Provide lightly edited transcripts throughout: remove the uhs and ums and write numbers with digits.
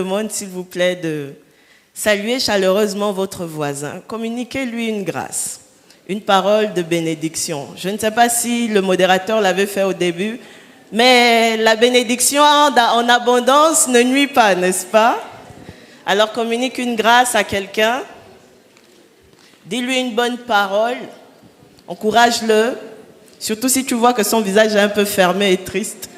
demande, s'il vous plaît, de saluer chaleureusement votre voisin. Communiquez-lui une grâce, une parole de bénédiction. Je ne sais pas si le modérateur l'avait fait au début, mais la bénédiction en abondance ne nuit pas, n'est-ce pas? Alors communique une grâce à quelqu'un, dis-lui une bonne parole, encourage-le, surtout si tu vois que son visage est un peu fermé et triste.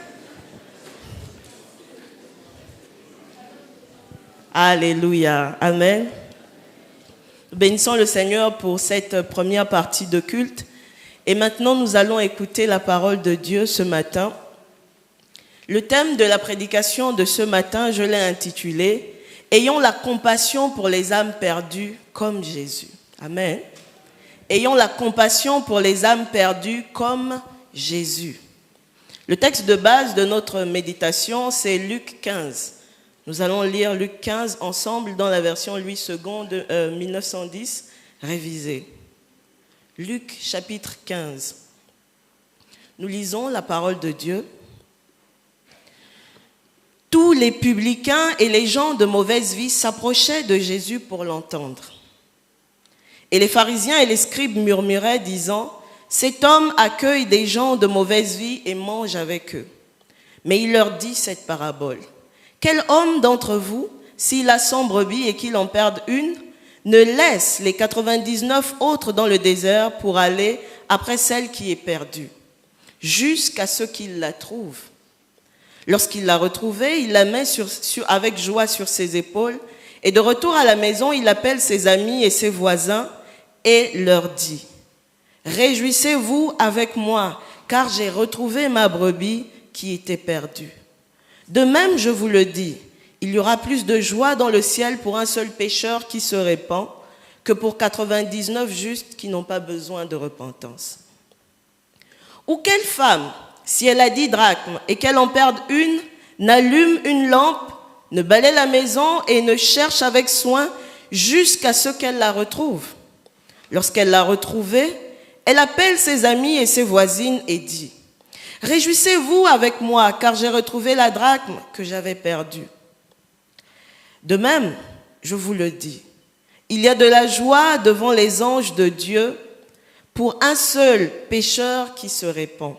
Alléluia. Amen. Bénissons le Seigneur pour cette première partie de culte. Et maintenant, nous allons écouter la parole de Dieu ce matin. Le thème de la prédication de ce matin, je l'ai intitulé « Ayons la compassion pour les âmes perdues comme Jésus ». Amen. Ayons la compassion pour les âmes perdues comme Jésus. Le texte de base de notre méditation, c'est Luc 15. Nous allons lire Luc 15 ensemble dans la version Louis II de 1910, révisée. Luc chapitre 15. Nous lisons la parole de Dieu. Tous les publicains et les gens de mauvaise vie s'approchaient de Jésus pour l'entendre. Et les pharisiens et les scribes murmuraient, disant, « Cet homme accueille des gens de mauvaise vie et mange avec eux. » Mais il leur dit cette parabole. Quel homme d'entre vous, s'il a 100 brebis et qu'il en perde une, ne laisse les 99 autres dans le désert pour aller après celle qui est perdue, jusqu'à ce qu'il la trouve? Lorsqu'il l'a retrouvée, il la met avec joie sur ses épaules, et de retour à la maison, il appelle ses amis et ses voisins et leur dit, « Réjouissez-vous avec moi, car j'ai retrouvé ma brebis qui était perdue. » De même, je vous le dis, il y aura plus de joie dans le ciel pour un seul pécheur qui se répand que pour 99 justes qui n'ont pas besoin de repentance. Ou quelle femme, si elle a 10 drachmes et qu'elle en perde une, n'allume une lampe, ne balaie la maison et ne cherche avec soin jusqu'à ce qu'elle la retrouve. Lorsqu'elle l'a retrouvée, elle appelle ses amis et ses voisines et dit, « Réjouissez-vous avec moi, car j'ai retrouvé la drachme que j'avais perdue. » De même, je vous le dis, il y a de la joie devant les anges de Dieu pour un seul pécheur qui se répand.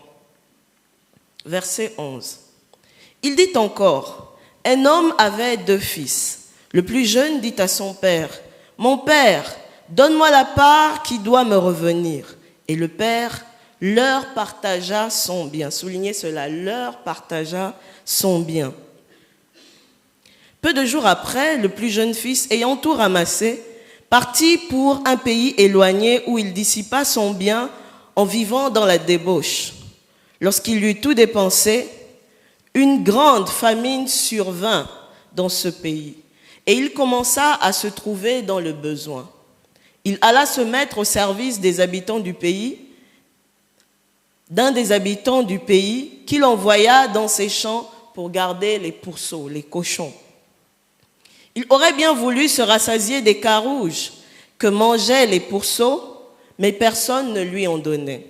Verset 11. Il dit encore, « Un homme avait 2 fils. Le plus jeune dit à son père, « Mon père, donne-moi la part qui doit me revenir. » Et le père leur partagea son bien. Soulignez cela, leur partagea son bien. Peu de jours après, le plus jeune fils, ayant tout ramassé, partit pour un pays éloigné où il dissipa son bien en vivant dans la débauche. Lorsqu'il eut tout dépensé, une grande famine survint dans ce pays et il commença à se trouver dans le besoin. Il alla se mettre au service des habitants du pays, d'un des habitants du pays qu'il envoya dans ses champs pour garder les pourceaux, les cochons. Il aurait bien voulu se rassasier des carouges que mangeaient les pourceaux, mais personne ne lui en donnait.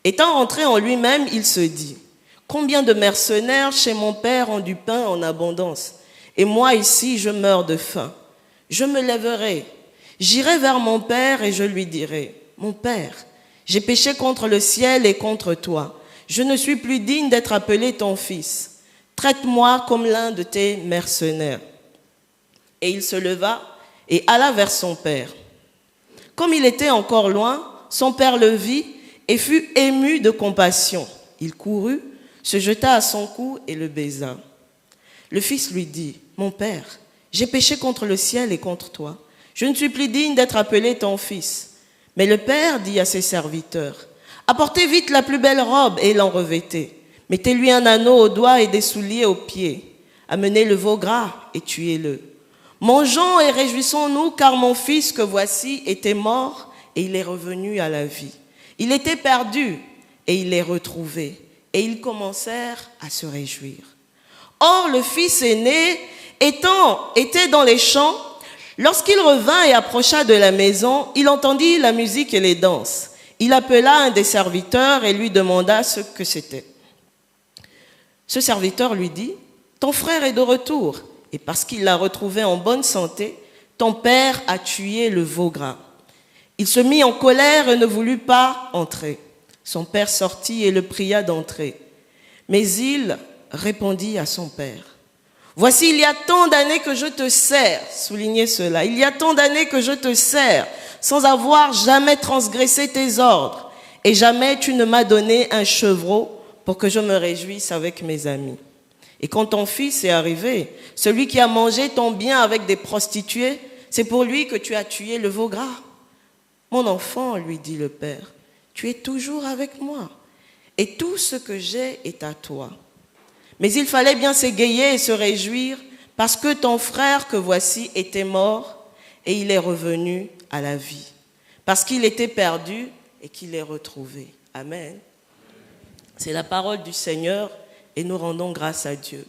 Étant rentré en lui-même, il se dit, « Combien de mercenaires chez mon père ont du pain en abondance, et moi ici je meurs de faim. Je me lèverai, j'irai vers mon père et je lui dirai, « Mon père, j'ai péché contre le ciel et contre toi. Je ne suis plus digne d'être appelé ton fils. Traite-moi comme l'un de tes mercenaires. » Et il se leva et alla vers son père. Comme il était encore loin, son père le vit et fut ému de compassion. Il courut, se jeta à son cou et le baisa. Le fils lui dit, « Mon père, j'ai péché contre le ciel et contre toi. Je ne suis plus digne d'être appelé ton fils. » Mais le père dit à ses serviteurs, « Apportez vite la plus belle robe et l'en revêtez. Mettez-lui un anneau au doigt et des souliers aux pieds. Amenez le veau gras et tuez-le. Mangeons et réjouissons-nous, car mon fils que voici était mort et il est revenu à la vie. Il était perdu et il est retrouvé. » Et ils commencèrent à se réjouir. Or, le fils aîné était dans les champs. Lorsqu'il revint et approcha de la maison, il entendit la musique et les danses. Il appela un des serviteurs et lui demanda ce que c'était. Ce serviteur lui dit, « Ton frère est de retour Et parce qu'il l'a retrouvé en bonne santé, ton père a tué le veau gras. Il se mit en colère et ne voulut pas entrer. Son père sortit et le pria d'entrer. Mais il répondit à son père, « Voici, il y a tant d'années que je te sers, soulignez cela, il y a tant d'années que je te sers, sans avoir jamais transgressé tes ordres, et jamais tu ne m'as donné un chevreau pour que je me réjouisse avec mes amis. Et quand ton fils est arrivé, celui qui a mangé ton bien avec des prostituées, c'est pour lui que tu as tué le veau gras. Mon enfant, lui dit le père, tu es toujours avec moi, et tout ce que j'ai est à toi. Mais il fallait bien s'égayer et se réjouir, parce que ton frère que voici était mort, et il est revenu à la vie. Parce qu'il était perdu et qu'il est retrouvé. Amen. C'est la parole du Seigneur, et nous rendons grâce à Dieu.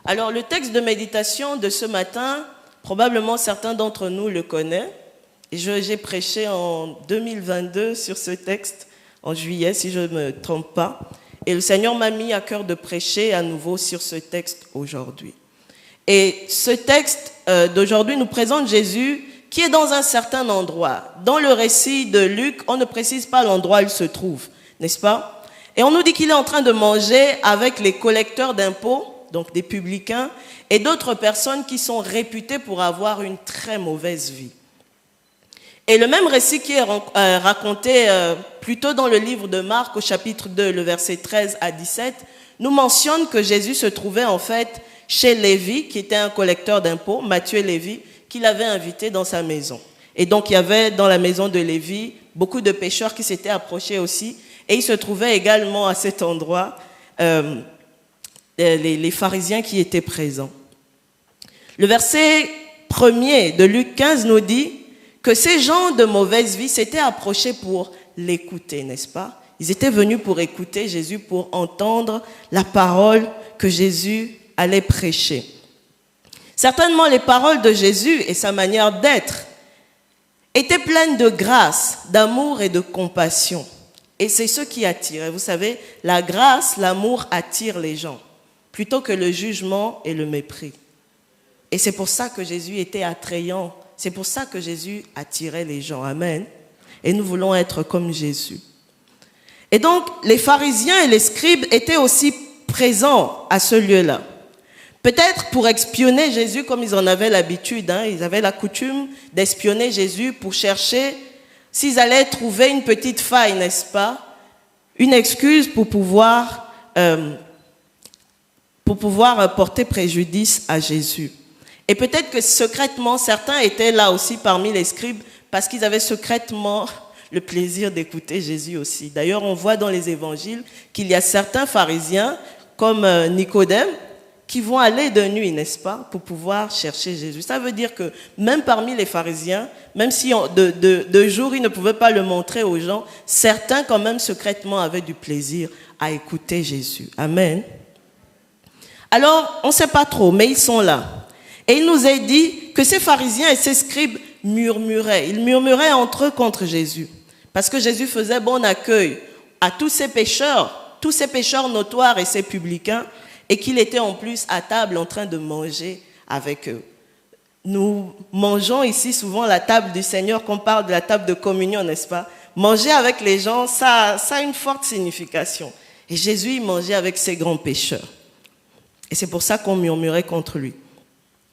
Alors, le texte de méditation de ce matin, probablement certains d'entre nous le connaissent. J'ai prêché en 2022 sur ce texte, en juillet, si je ne me trompe pas. Et le Seigneur m'a mis à cœur de prêcher à nouveau sur ce texte aujourd'hui. Et ce texte d'aujourd'hui nous présente Jésus qui est dans un certain endroit. Dans le récit de Luc, on ne précise pas l'endroit où il se trouve, n'est-ce pas? Et on nous dit qu'il est en train de manger avec les collecteurs d'impôts, donc des publicains, et d'autres personnes qui sont réputées pour avoir une très mauvaise vie. Et le même récit qui est raconté plutôt dans le livre de Marc, au chapitre 2, le verset 13 à 17, nous mentionne que Jésus se trouvait en fait chez Lévi, qui était un collecteur d'impôts, Matthieu et Lévi, qu'il avait invité dans sa maison. Et donc il y avait dans la maison de Lévi beaucoup de pécheurs qui s'étaient approchés aussi, et il se trouvait également à cet endroit les pharisiens qui étaient présents. Le verset 1er de Luc 15 nous dit que ces gens de mauvaise vie s'étaient approchés pour l'écouter, n'est-ce pas? Ils étaient venus pour écouter Jésus, pour entendre la parole que Jésus allait prêcher. Certainement, les paroles de Jésus et sa manière d'être étaient pleines de grâce, d'amour et de compassion. Et c'est ce qui attire. Et vous savez, la grâce, l'amour attire les gens, plutôt que le jugement et le mépris. Et c'est pour ça que Jésus était attrayant. C'est pour ça que Jésus attirait les gens. Amen. Et nous voulons être comme Jésus. Et donc, les pharisiens et les scribes étaient aussi présents à ce lieu-là. Peut-être pour espionner Jésus comme ils en avaient l'habitude. Ils avaient la coutume d'espionner Jésus pour chercher s'ils allaient trouver une petite faille, n'est-ce pas? Une excuse pour pouvoir porter préjudice à Jésus. Et peut-être que secrètement, certains étaient là aussi parmi les scribes parce qu'ils avaient secrètement le plaisir d'écouter Jésus aussi. D'ailleurs, on voit dans les évangiles qu'il y a certains pharisiens, comme Nicodème, qui vont aller de nuit, n'est-ce pas, pour pouvoir chercher Jésus. Ça veut dire que même parmi les pharisiens, même si de jour ils ne pouvaient pas le montrer aux gens, certains quand même secrètement avaient du plaisir à écouter Jésus. Amen. Alors, on ne sait pas trop, mais ils sont là. Et il nous est dit que ces pharisiens et ces scribes murmuraient. Ils murmuraient entre eux contre Jésus. Parce que Jésus faisait bon accueil à tous ces pécheurs notoires et ces publicains, et qu'il était en plus à table en train de manger avec eux. Nous mangeons ici souvent la table du Seigneur, qu'on parle de la table de communion, n'est-ce pas? Manger avec les gens, ça a une forte signification. Et Jésus, il mangeait avec ces grands pécheurs. Et c'est pour ça qu'on murmurait contre lui.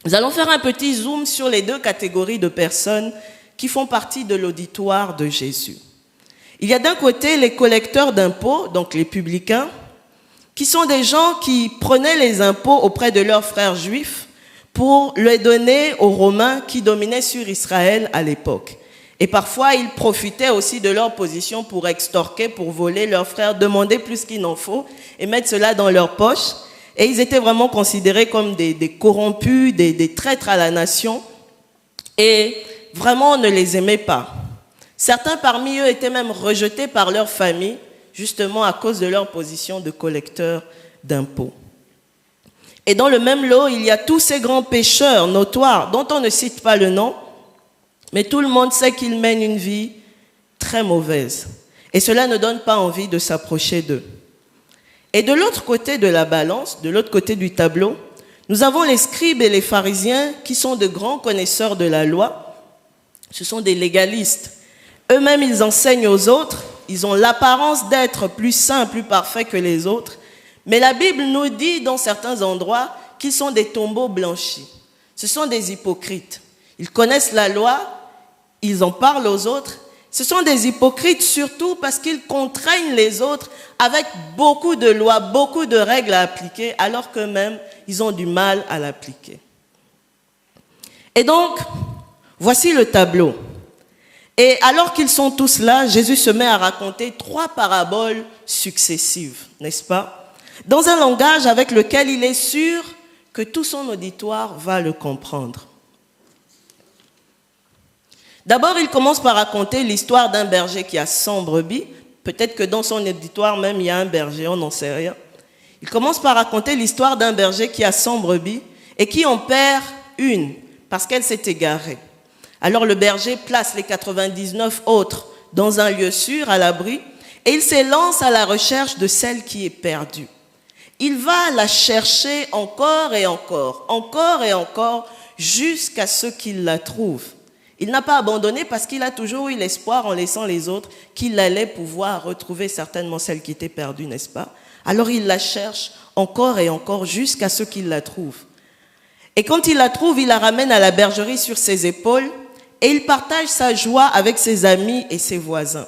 Nous allons faire un petit zoom sur les deux catégories de personnes qui font partie de l'auditoire de Jésus. Il y a d'un côté les collecteurs d'impôts, donc les publicains, qui sont des gens qui prenaient les impôts auprès de leurs frères juifs pour les donner aux Romains qui dominaient sur Israël à l'époque. Et parfois, ils profitaient aussi de leur position pour extorquer, pour voler leurs frères, demander plus qu'il n'en faut et mettre cela dans leur poche. Et ils étaient vraiment considérés comme des corrompus, des traîtres à la nation. Et vraiment, on ne les aimait pas. Certains parmi eux étaient même rejetés par leur famille, justement à cause de leur position de collecteurs d'impôts. Et dans le même lot, il y a tous ces grands pécheurs notoires, dont on ne cite pas le nom, mais tout le monde sait qu'ils mènent une vie très mauvaise. Et cela ne donne pas envie de s'approcher d'eux. Et de l'autre côté de la balance, de l'autre côté du tableau, Nous avons les scribes et les pharisiens qui sont de grands connaisseurs de la loi. Ce sont des légalistes. Eux-mêmes, ils enseignent aux autres. Ils ont l'apparence d'être plus saints, plus parfaits que les autres. Mais la Bible nous dit dans certains endroits qu'ils sont des tombeaux blanchis. Ce sont des hypocrites. Ils connaissent la loi, ils en parlent aux autres. Ce sont des hypocrites surtout parce qu'ils contraignent les autres avec beaucoup de lois, beaucoup de règles à appliquer, alors qu'eux-mêmes, ils ont du mal à l'appliquer. Et donc, voici le tableau. Et alors qu'ils sont tous là, Jésus se met à raconter 3 paraboles successives, n'est-ce pas? Dans un langage avec lequel il est sûr que tout son auditoire va le comprendre. D'abord, il commence par raconter l'histoire d'un berger qui a 100 brebis. Peut-être que dans son auditoire même, il y a un berger, on n'en sait rien. Il commence par raconter l'histoire d'un berger qui a 100 brebis et qui en perd une parce qu'elle s'est égarée. Alors le berger place les 99 autres dans un lieu sûr, à l'abri, et il s'élance à la recherche de celle qui est perdue. Il va la chercher encore et encore, jusqu'à ce qu'il la trouve. Il n'a pas abandonné parce qu'il a toujours eu l'espoir, en laissant les autres, qu'il allait pouvoir retrouver certainement celle qui était perdue, n'est-ce pas? Alors il la cherche encore et encore jusqu'à ce qu'il la trouve. Et quand il la trouve, il la ramène à la bergerie sur ses épaules et il partage sa joie avec ses amis et ses voisins.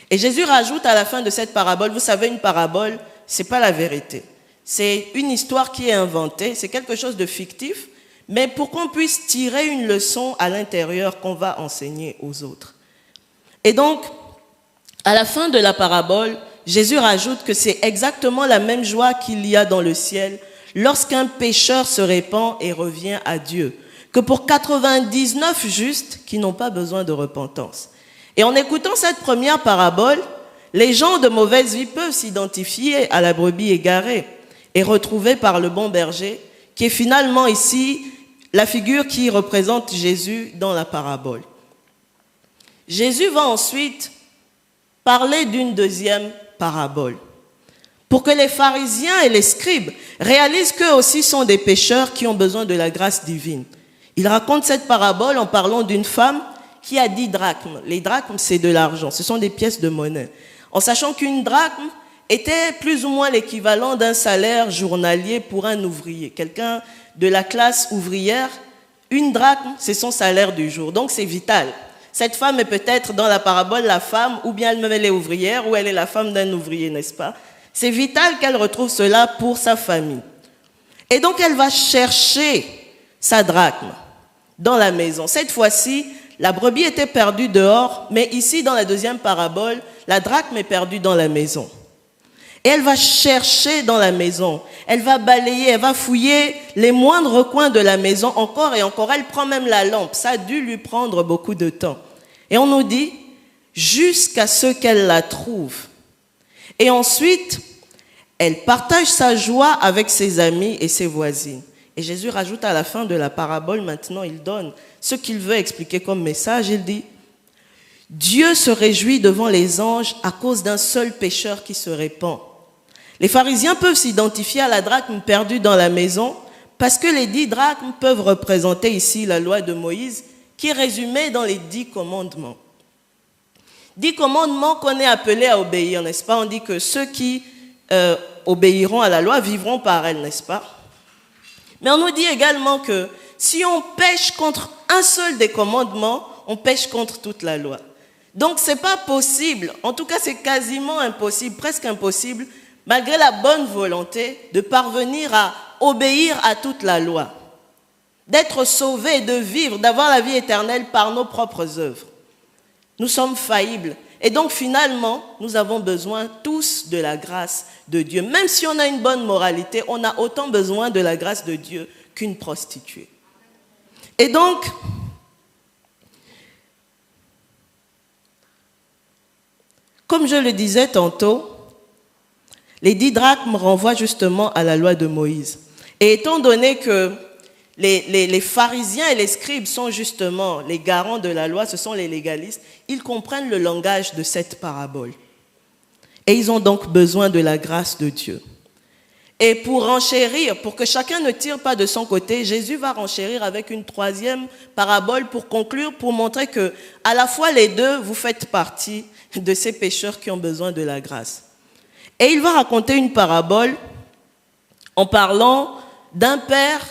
Et Jésus rajoute à la fin de cette parabole, vous savez, une parabole, c'est pas la vérité. C'est une histoire qui est inventée, c'est quelque chose de fictif, mais pour qu'on puisse tirer une leçon à l'intérieur qu'on va enseigner aux autres. Et donc, à la fin de la parabole, Jésus rajoute que c'est exactement la même joie qu'il y a dans le ciel lorsqu'un pécheur se répand et revient à Dieu, que pour 99 justes qui n'ont pas besoin de repentance. Et en écoutant cette première parabole, les gens de mauvaise vie peuvent s'identifier à la brebis égarée et retrouvée par le bon berger, qui est finalement ici la figure qui représente Jésus dans la parabole. Jésus va ensuite parler d'une deuxième parabole, pour que les pharisiens et les scribes réalisent qu'eux aussi sont des pécheurs qui ont besoin de la grâce divine. Il raconte cette parabole en parlant d'une femme qui a 10 drachmes. Les drachmes, c'est de l'argent, ce sont des pièces de monnaie. En sachant qu'une drachme était plus ou moins l'équivalent d'un salaire journalier pour un ouvrier. Quelqu'un de la classe ouvrière, une drachme, c'est son salaire du jour. Donc c'est vital. Cette femme est peut-être dans la parabole la femme, ou bien elle-même elle est ouvrière, ou elle est la femme d'un ouvrier, n'est-ce pas? C'est vital qu'elle retrouve cela pour sa famille. Et donc elle va chercher sa drachme dans la maison. Cette fois-ci, la brebis était perdue dehors, mais ici, dans la deuxième parabole, la drachme est perdue dans la maison. Et elle va chercher dans la maison, elle va balayer, elle va fouiller les moindres recoins de la maison encore et encore. Elle prend même la lampe, ça a dû lui prendre beaucoup de temps. Et on nous dit, jusqu'à ce qu'elle la trouve. Et ensuite, elle partage sa joie avec ses amis et ses voisines. Et Jésus rajoute à la fin de la parabole, maintenant il donne ce qu'il veut expliquer comme message. Il dit, Dieu se réjouit devant les anges à cause d'un seul pécheur qui se répand. Les pharisiens peuvent s'identifier à la drachme perdue dans la maison parce que les 10 drachmes peuvent représenter ici la loi de Moïse qui est résumée dans les 10 commandements. 10 commandements qu'on est appelés à obéir, n'est-ce pas? On dit que ceux qui obéiront à la loi vivront par elle, n'est-ce pas? Mais on nous dit également que si on pêche contre un seul des commandements, on pêche contre toute la loi. Donc ce n'est pas possible, en tout cas c'est quasiment impossible, presque impossible, malgré la bonne volonté, de parvenir à obéir à toute la loi, d'être sauvé, de vivre, d'avoir la vie éternelle par nos propres œuvres. Nous sommes faillibles. Et donc finalement, nous avons besoin tous de la grâce de Dieu. Même si on a une bonne moralité, on a autant besoin de la grâce de Dieu qu'une prostituée. Et donc, comme je le disais tantôt, les 10 drachmes renvoient justement à la loi de Moïse. Et étant donné que les pharisiens et les scribes sont justement les garants de la loi, ce sont les légalistes, ils comprennent le langage de cette parabole. Et ils ont donc besoin de la grâce de Dieu. Et pour renchérir, pour que chacun ne tire pas de son côté, Jésus va renchérir avec une troisième parabole pour conclure, pour montrer que, à la fois les deux, vous faites partie de ces pécheurs qui ont besoin de la grâce. Et il va raconter une parabole en parlant d'un père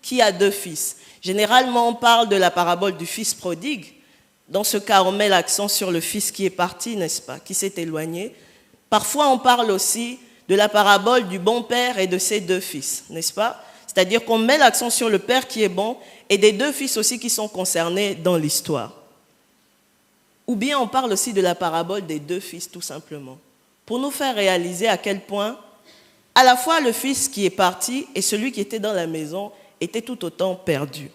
qui a 2 fils. Généralement, on parle de la parabole du fils prodigue. Dans ce cas, on met l'accent sur le fils qui est parti, n'est-ce pas, qui s'est éloigné. Parfois, on parle aussi de la parabole du bon père et de ses 2 fils, n'est-ce pas? C'est-à-dire qu'on met l'accent sur le père qui est bon et des 2 fils aussi qui sont concernés dans l'histoire. Ou bien on parle aussi de la parabole des 2 fils, tout simplement, pour nous faire réaliser à quel point, à la fois le fils qui est parti et celui qui était dans la maison étaient tout autant perdus.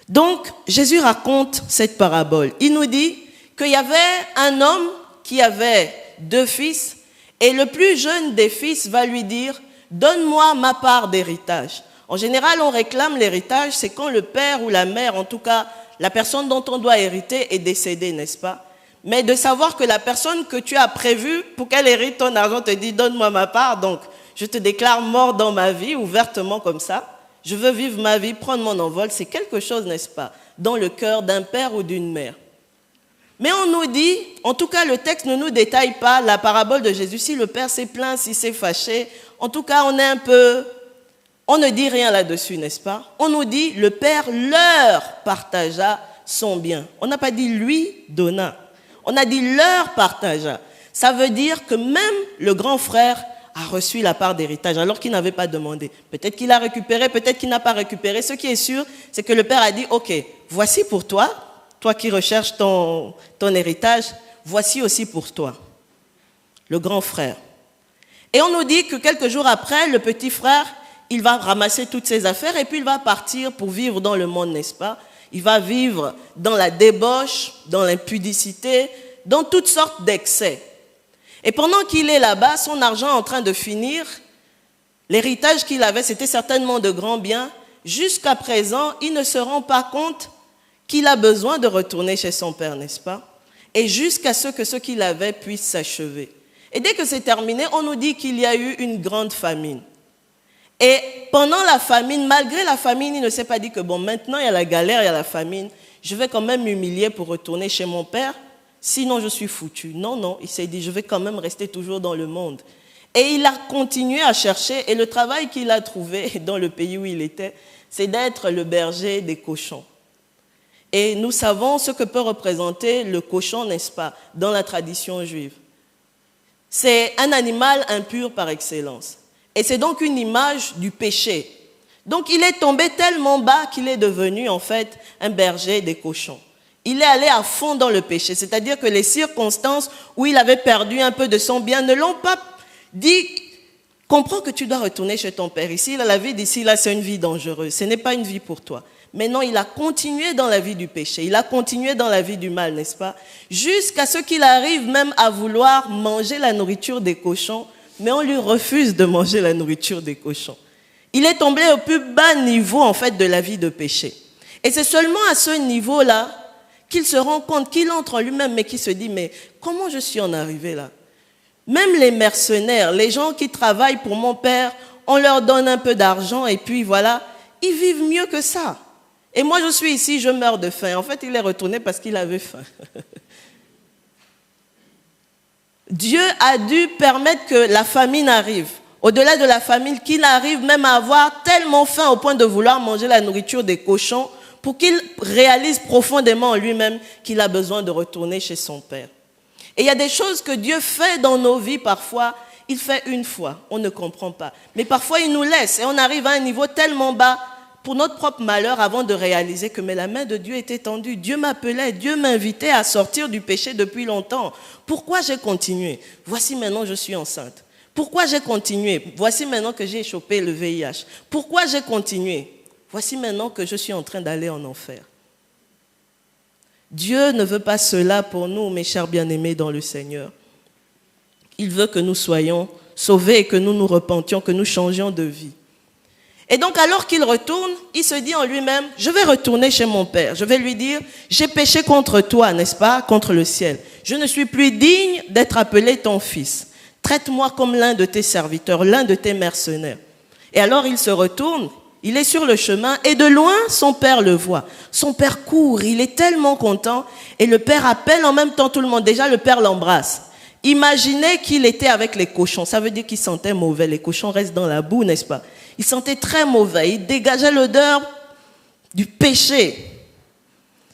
Donc, Jésus raconte cette parabole. Il nous dit qu'il y avait un homme qui avait 2 fils, et le plus jeune des fils va lui dire « Donne-moi ma part d'héritage ». En général, on réclame l'héritage, c'est quand le père ou la mère, en tout cas la personne dont on doit hériter, est décédée, n'est-ce pas? Mais de savoir que la personne que tu as prévue pour qu'elle hérite ton argent te dit « Donne-moi ma part », donc je te déclare mort dans ma vie, ouvertement comme ça. Je veux vivre ma vie, prendre mon envol, c'est quelque chose, n'est-ce pas, dans le cœur d'un père ou d'une mère. Mais on nous dit, en tout cas le texte ne nous détaille pas la parabole de Jésus, si le père s'est plaint, si s'est fâché, en tout cas on ne dit rien là-dessus, n'est-ce pas? On nous dit, le père leur partagea son bien. On n'a pas dit lui donna, on a dit leur partagea. Ça veut dire que même le grand frère a reçu la part d'héritage alors qu'il n'avait pas demandé. Peut-être qu'il a récupéré, peut-être qu'il n'a pas récupéré. Ce qui est sûr, c'est que le père a dit, ok, voici pour toi, toi qui recherches ton héritage, voici aussi pour toi, le grand frère. Et on nous dit que quelques jours après, le petit frère, il va ramasser toutes ses affaires et puis il va partir pour vivre dans le monde, n'est-ce pas? Il va vivre dans la débauche, dans l'impudicité, dans toutes sortes d'excès. Et pendant qu'il est là-bas, son argent est en train de finir, l'héritage qu'il avait, c'était certainement de grands biens. Jusqu'à présent, il ne se rend pas compte qu'il a besoin de retourner chez son père, n'est-ce pas? Et jusqu'à ce que ce qu'il avait puisse s'achever. Et dès que c'est terminé, on nous dit qu'il y a eu une grande famine. Et pendant la famine, malgré la famine, il ne s'est pas dit que bon, maintenant il y a la galère, il y a la famine, je vais quand même m'humilier pour retourner chez mon père, sinon je suis foutu. Non, non, il s'est dit, je vais quand même rester toujours dans le monde. Et il a continué à chercher, et le travail qu'il a trouvé dans le pays où il était, c'est d'être le berger des cochons. Et nous savons ce que peut représenter le cochon, n'est-ce pas, dans la tradition juive. C'est un animal impur par excellence. Et c'est donc une image du péché. Donc il est tombé tellement bas qu'il est devenu en fait un berger des cochons. Il est allé à fond dans le péché, c'est-à-dire que les circonstances où il avait perdu un peu de son bien ne l'ont pas dit « Comprends que tu dois retourner chez ton père. Ici, la vie d'ici, là, c'est une vie dangereuse. Ce n'est pas une vie pour toi. » Mais non, il a continué dans la vie du péché, il a continué dans la vie du mal, n'est-ce pas? Jusqu'à ce qu'il arrive même à vouloir manger la nourriture des cochons, mais on lui refuse de manger la nourriture des cochons. Il est tombé au plus bas niveau, en fait, de la vie de péché. Et c'est seulement à ce niveau-là qu'il se rend compte, qu'il entre en lui-même, mais qu'il se dit, mais comment je suis en arrivé là? Même les mercenaires, les gens qui travaillent pour mon père, on leur donne un peu d'argent et puis voilà, ils vivent mieux que ça. Et moi, je suis ici, je meurs de faim. En fait, il est retourné parce qu'il avait faim. Dieu a dû permettre que la famine arrive. Au-delà de la famine, qu'il arrive même à avoir tellement faim au point de vouloir manger la nourriture des cochons pour qu'il réalise profondément en lui-même qu'il a besoin de retourner chez son père. Et il y a des choses que Dieu fait dans nos vies parfois, il fait une fois, on ne comprend pas. Mais parfois, il nous laisse et on arrive à un niveau tellement bas pour notre propre malheur avant de réaliser que mais la main de Dieu était tendue. Dieu m'appelait, Dieu m'invitait à sortir du péché depuis longtemps. Pourquoi j'ai continué? Voici maintenant je suis enceinte. Pourquoi j'ai continué? Voici maintenant que j'ai chopé le VIH. Pourquoi j'ai continué? Voici maintenant que je suis en train d'aller en enfer. Dieu ne veut pas cela pour nous, mes chers bien-aimés dans le Seigneur. Il veut que nous soyons sauvés et que nous nous repentions, que nous changions de vie. Et donc, alors qu'il retourne, il se dit en lui-même, je vais retourner chez mon père. Je vais lui dire, j'ai péché contre toi, n'est-ce pas, contre le ciel. Je ne suis plus digne d'être appelé ton fils. Traite-moi comme l'un de tes serviteurs, l'un de tes mercenaires. Et alors il se retourne, il est sur le chemin et de loin, son père le voit. Son père court, il est tellement content et le père appelle en même temps tout le monde. Déjà, le père l'embrasse. Imaginez qu'il était avec les cochons. Ça veut dire qu'il sentait mauvais. Les cochons restent dans la boue, n'est-ce pas? Il sentait très mauvais. Il dégageait l'odeur du péché.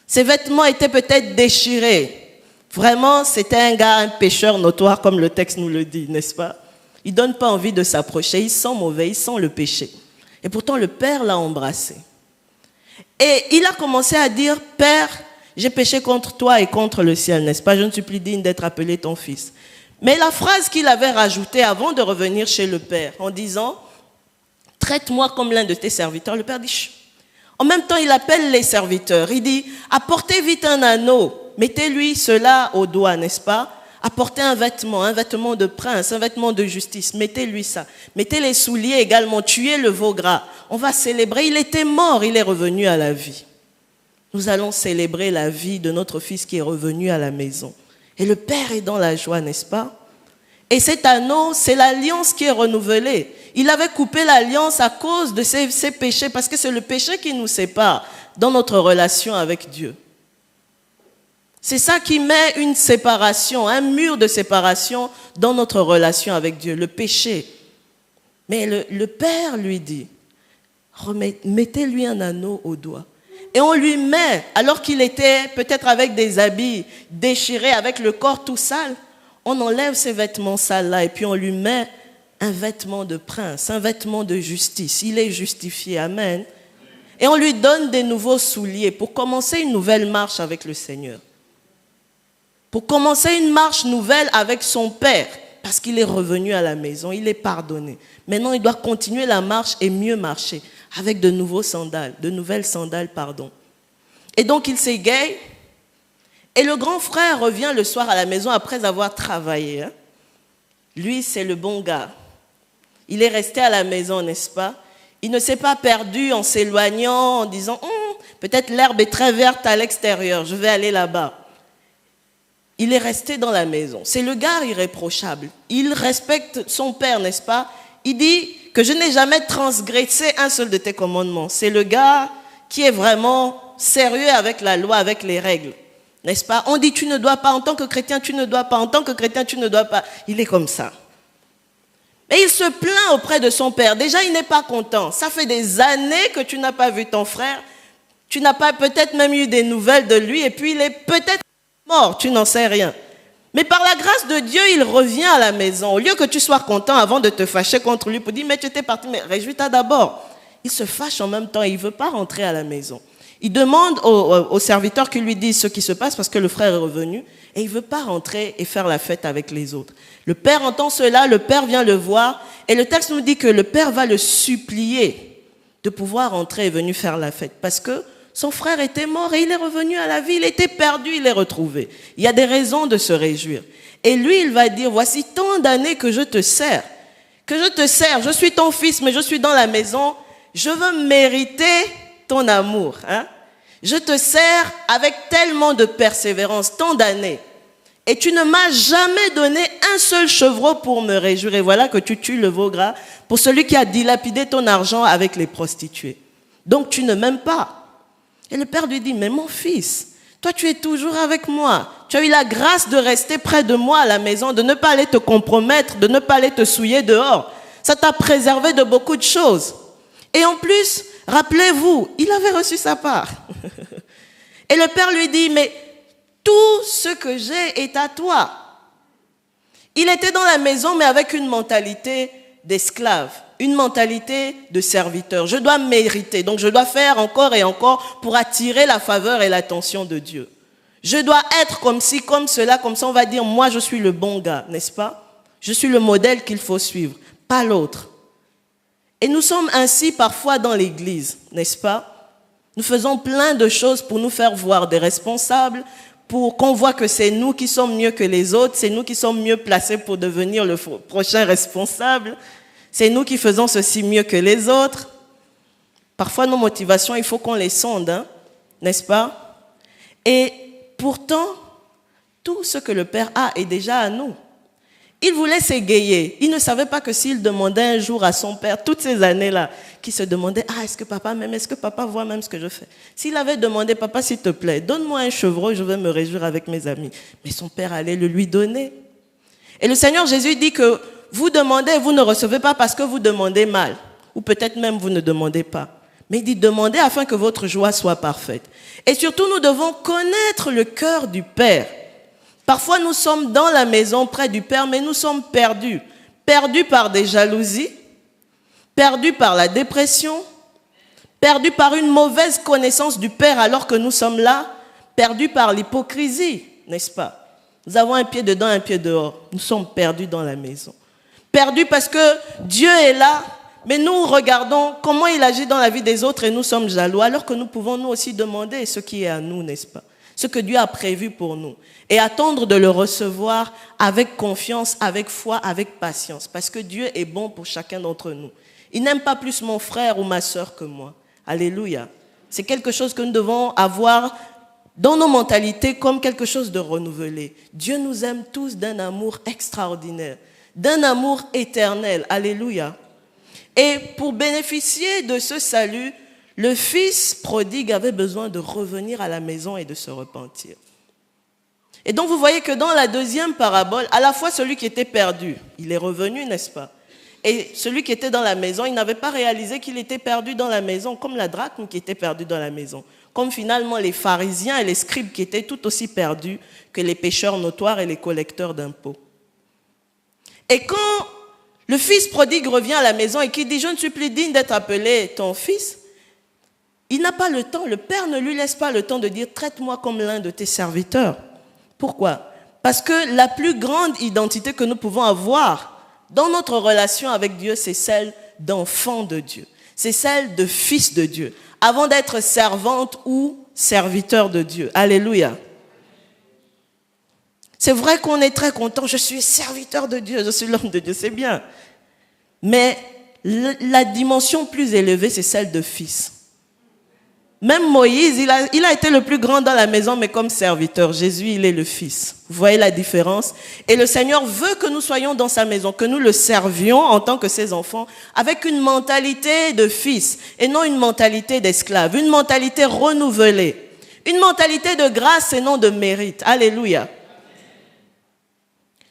Ses vêtements étaient peut-être déchirés. Vraiment, c'était un gars, un pécheur notoire, comme le texte nous le dit, n'est-ce pas? Il ne donne pas envie de s'approcher. Il sent mauvais, il sent le péché. Et pourtant, le père l'a embrassé. Et il a commencé à dire, « Père, j'ai péché contre toi et contre le ciel, n'est-ce pas? Je ne suis plus digne d'être appelé ton fils. » Mais la phrase qu'il avait rajoutée avant de revenir chez le père, en disant, « Traite-moi comme l'un de tes serviteurs. » Le père dit, « Chut. » En même temps, il appelle les serviteurs. Il dit, « Apportez vite un anneau. Mettez-lui cela au doigt, n'est-ce pas? Apportez un vêtement de prince, un vêtement de justice. Mettez-lui ça. Mettez les souliers également. Tuez le veau gras. On va célébrer. Il était mort, il est revenu à la vie. Nous allons célébrer la vie de notre fils qui est revenu à la maison. Et le père est dans la joie, n'est-ce pas? Et cet anneau, c'est l'alliance qui est renouvelée. Il avait coupé l'alliance à cause de ses péchés, parce que c'est le péché qui nous sépare dans notre relation avec Dieu. C'est ça qui met une séparation, un mur de séparation dans notre relation avec Dieu, le péché. Mais le Père lui dit, mettez-lui un anneau au doigt. Et on lui met, alors qu'il était peut-être avec des habits déchirés, avec le corps tout sale, on enlève ces vêtements sales-là et puis on lui met un vêtement de prince, un vêtement de justice. Il est justifié, amen. Et on lui donne des nouveaux souliers pour commencer une nouvelle marche avec le Seigneur. Pour commencer une marche nouvelle avec son Père, parce qu'il est revenu à la maison, il est pardonné. Maintenant, il doit continuer la marche et mieux marcher, avec de nouvelles sandales. Et donc, il s'égaye, et le grand frère revient le soir à la maison après avoir travaillé. Lui, c'est le bon gars. Il est resté à la maison, n'est-ce pas? Il ne s'est pas perdu en s'éloignant, en disant peut-être l'herbe est très verte à l'extérieur, je vais aller là-bas. Il est resté dans la maison. C'est le gars irréprochable. Il respecte son père, n'est-ce pas? Il dit que je n'ai jamais transgressé un seul de tes commandements. C'est le gars qui est vraiment sérieux avec la loi, avec les règles. N'est-ce pas? On dit tu ne dois pas, en tant que chrétien tu ne dois pas, en tant que chrétien tu ne dois pas. Il est comme ça. Et il se plaint auprès de son père. Déjà, il n'est pas content. Ça fait des années que tu n'as pas vu ton frère. Tu n'as pas peut-être même eu des nouvelles de lui. Et puis, il est peut-être mort. Tu n'en sais rien. Mais par la grâce de Dieu, il revient à la maison. Au lieu que tu sois content avant de te fâcher contre lui pour dire, mais tu étais parti, mais réjouis-toi d'abord. Il se fâche en même temps et il ne veut pas rentrer à la maison. Il demande au serviteur qui lui dise ce qui se passe parce que le frère est revenu et il ne veut pas rentrer et faire la fête avec les autres. Le père entend cela, le père vient le voir et le texte nous dit que le père va le supplier de pouvoir rentrer et venir faire la fête parce que son frère était mort et il est revenu à la vie, il était perdu, il est retrouvé. Il y a des raisons de se réjouir. Et lui, il va dire, voici tant d'années que je te sers, je suis ton fils mais je suis dans la maison, je veux mériter ton amour. Je te sers avec tellement de persévérance, tant d'années. Et tu ne m'as jamais donné un seul chevreau pour me réjouir. Et voilà que tu tues le veau gras pour celui qui a dilapidé ton argent avec les prostituées. Donc tu ne m'aimes pas. Et le père lui dit, mais mon fils, toi tu es toujours avec moi. Tu as eu la grâce de rester près de moi à la maison, de ne pas aller te compromettre, de ne pas aller te souiller dehors. Ça t'a préservé de beaucoup de choses. Et en plus, rappelez-vous, il avait reçu sa part. Et le père lui dit, mais tout ce que j'ai est à toi. Il était dans la maison, mais avec une mentalité d'esclave, une mentalité de serviteur. Je dois mériter, donc je dois faire encore et encore pour attirer la faveur et l'attention de Dieu. Je dois être comme ci, comme cela, comme ça on va dire, moi je suis le bon gars, n'est-ce pas? Je suis le modèle qu'il faut suivre, pas l'autre. Et nous sommes ainsi parfois dans l'église, n'est-ce pas? Nous faisons plein de choses pour nous faire voir des responsables, pour qu'on voit que c'est nous qui sommes mieux que les autres, c'est nous qui sommes mieux placés pour devenir le prochain responsable, c'est nous qui faisons ceci mieux que les autres. Parfois, nos motivations, il faut qu'on les sonde, n'est-ce pas? Et pourtant, tout ce que le Père a est déjà à nous. Il voulait s'égayer. Il ne savait pas que s'il demandait un jour à son père, toutes ces années-là, qui se demandait, est-ce que papa m'aime? Est-ce que papa voit même ce que je fais? S'il avait demandé, papa, s'il te plaît, donne-moi un chevreau, je vais me réjouir avec mes amis. Mais son père allait le lui donner. Et le Seigneur Jésus dit que vous demandez, vous ne recevez pas parce que vous demandez mal. Ou peut-être même vous ne demandez pas. Mais il dit, demandez afin que votre joie soit parfaite. Et surtout, nous devons connaître le cœur du Père. Parfois, nous sommes dans la maison près du Père, mais nous sommes perdus. Perdus par des jalousies, perdus par la dépression, perdus par une mauvaise connaissance du Père alors que nous sommes là, perdus par l'hypocrisie, n'est-ce pas? Nous avons un pied dedans, un pied dehors. Nous sommes perdus dans la maison. Perdus parce que Dieu est là, mais nous regardons comment il agit dans la vie des autres et nous sommes jaloux, alors que nous pouvons nous aussi demander ce qui est à nous, n'est-ce pas? Ce que Dieu a prévu pour nous. Et attendre de le recevoir avec confiance, avec foi, avec patience. Parce que Dieu est bon pour chacun d'entre nous. Il n'aime pas plus mon frère ou ma sœur que moi. Alléluia. C'est quelque chose que nous devons avoir dans nos mentalités comme quelque chose de renouvelé. Dieu nous aime tous d'un amour extraordinaire, d'un amour éternel. Alléluia. Et pour bénéficier de ce salut, le fils prodigue avait besoin de revenir à la maison et de se repentir. Et donc vous voyez que dans la deuxième parabole, à la fois celui qui était perdu, il est revenu, n'est-ce pas? Et celui qui était dans la maison, il n'avait pas réalisé qu'il était perdu dans la maison, comme la drachme qui était perdue dans la maison. Comme finalement les pharisiens et les scribes qui étaient tout aussi perdus que les pécheurs notoires et les collecteurs d'impôts. Et quand le fils prodigue revient à la maison et qui dit « Je ne suis plus digne d'être appelé ton fils », il n'a pas le temps, le père ne lui laisse pas le temps de dire « Traite-moi comme l'un de tes serviteurs ». Pourquoi? Parce que la plus grande identité que nous pouvons avoir dans notre relation avec Dieu, c'est celle d'enfant de Dieu. C'est celle de fils de Dieu, avant d'être servante ou serviteur de Dieu. Alléluia. C'est vrai qu'on est très content, je suis serviteur de Dieu, je suis l'homme de Dieu, c'est bien. Mais la dimension plus élevée, c'est celle de fils. Même Moïse, il a été le plus grand dans la maison, mais comme serviteur. Jésus, il est le fils. Vous voyez la différence? Et le Seigneur veut que nous soyons dans sa maison, que nous le servions en tant que ses enfants, avec une mentalité de fils et non une mentalité d'esclave, une mentalité renouvelée, une mentalité de grâce et non de mérite. Alléluia.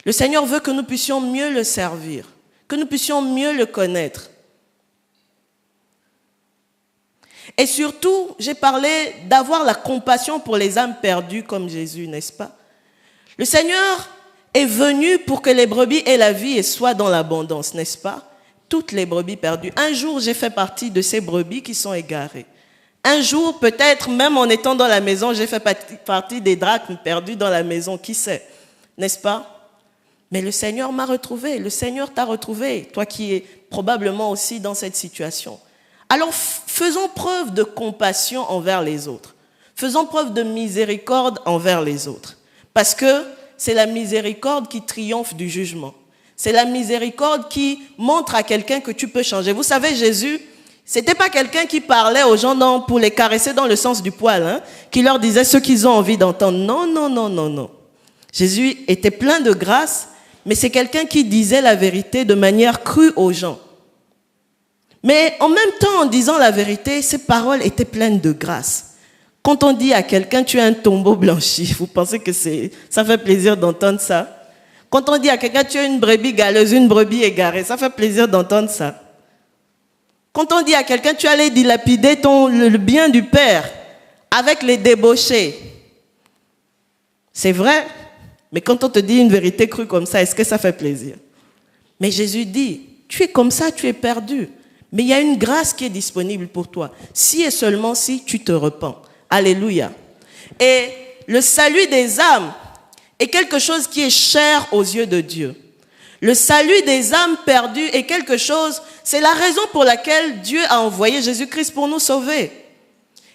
Le Seigneur veut que nous puissions mieux le servir, que nous puissions mieux le connaître. Et surtout, j'ai parlé d'avoir la compassion pour les âmes perdues comme Jésus, n'est-ce pas? Le Seigneur est venu pour que les brebis aient la vie et soient dans l'abondance, n'est-ce pas? Toutes les brebis perdues. Un jour, j'ai fait partie de ces brebis qui sont égarées. Un jour, peut-être, même en étant dans la maison, j'ai fait partie des drachmes perdus dans la maison, qui sait, n'est-ce pas? Mais le Seigneur m'a retrouvé, le Seigneur t'a retrouvé, toi qui es probablement aussi dans cette situation. Alors, faisons preuve de compassion envers les autres. Faisons preuve de miséricorde envers les autres. Parce que c'est la miséricorde qui triomphe du jugement. C'est la miséricorde qui montre à quelqu'un que tu peux changer. Vous savez, Jésus, c'était pas quelqu'un qui parlait aux gens pour les caresser dans le sens du poil, qui leur disait ce qu'ils ont envie d'entendre. Non, non, non, non, non. Jésus était plein de grâce, mais c'est quelqu'un qui disait la vérité de manière crue aux gens. Mais en même temps, en disant la vérité, ses paroles étaient pleines de grâce. Quand on dit à quelqu'un, tu as un tombeau blanchi, vous pensez que ça fait plaisir d'entendre ça? Quand on dit à quelqu'un, tu as une brebis galeuse, une brebis égarée, ça fait plaisir d'entendre ça. Quand on dit à quelqu'un, tu allais dilapider le bien du Père avec les débauchés, c'est vrai, mais quand on te dit une vérité crue comme ça, est-ce que ça fait plaisir? Mais Jésus dit, tu es comme ça, tu es perdu. Mais il y a une grâce qui est disponible pour toi, si et seulement si tu te repens. Alléluia. Et le salut des âmes est quelque chose qui est cher aux yeux de Dieu. Le salut des âmes perdues est quelque chose, c'est la raison pour laquelle Dieu a envoyé Jésus-Christ pour nous sauver.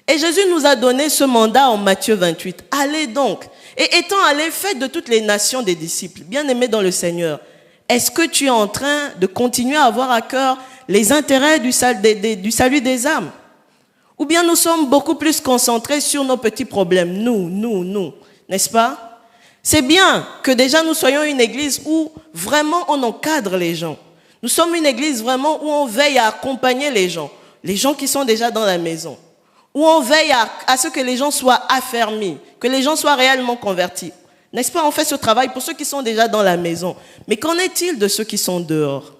Et Jésus nous a donné ce mandat en Matthieu 28. Allez donc, et étant allés, faites de toutes les nations des disciples, bien-aimés dans le Seigneur. Est-ce que tu es en train de continuer à avoir à cœur les intérêts du salut des âmes? Ou bien nous sommes beaucoup plus concentrés sur nos petits problèmes, nous, n'est-ce pas? C'est bien que déjà nous soyons une église où vraiment on encadre les gens. Nous sommes une église vraiment où on veille à accompagner les gens qui sont déjà dans la maison, où on veille à ce que les gens soient affermis, que les gens soient réellement convertis. N'est-ce pas, on fait ce travail pour ceux qui sont déjà dans la maison. Mais qu'en est-il de ceux qui sont dehors?